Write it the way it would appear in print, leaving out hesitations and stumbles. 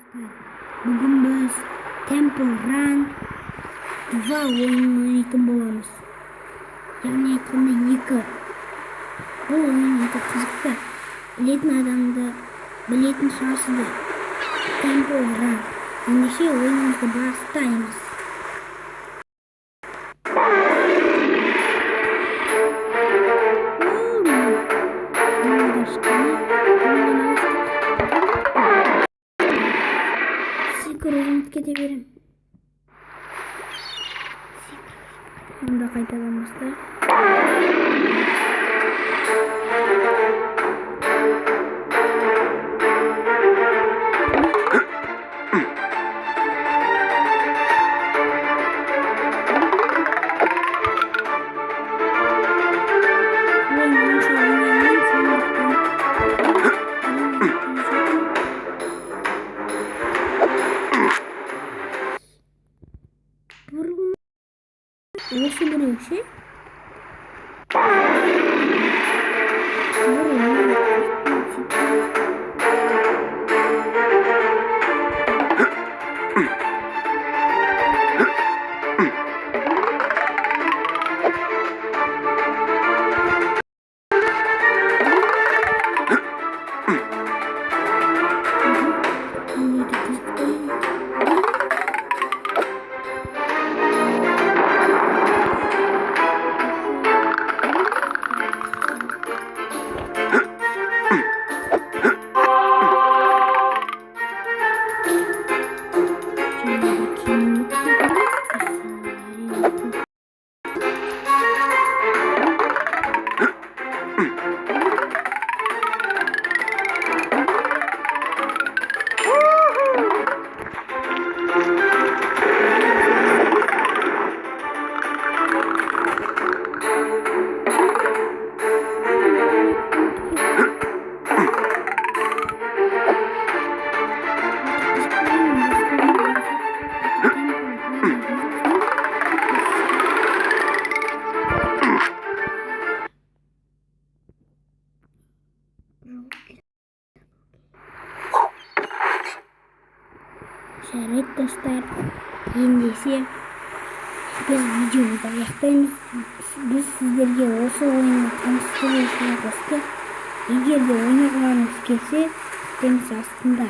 достар, бүгін біз Temple Run 2 ойынын ойнайтын боламыз. Яғни айтқанда 2. Бұл ойын өте қызықты. Білетін адамды білетін шығарсыздар. Temple Run. Ендеше ойынымызды бастаймыз. Сикіріп кете берем. Онда қайтадан баста. Осы біреу ше? Жарайды достар, ендеше біз видеомызды аяқтаймыз. Біз сіздерге осы ойынды таныстыру үшін қостық. Егер де ойнағыларыңыз келсе, сілтемесі астында.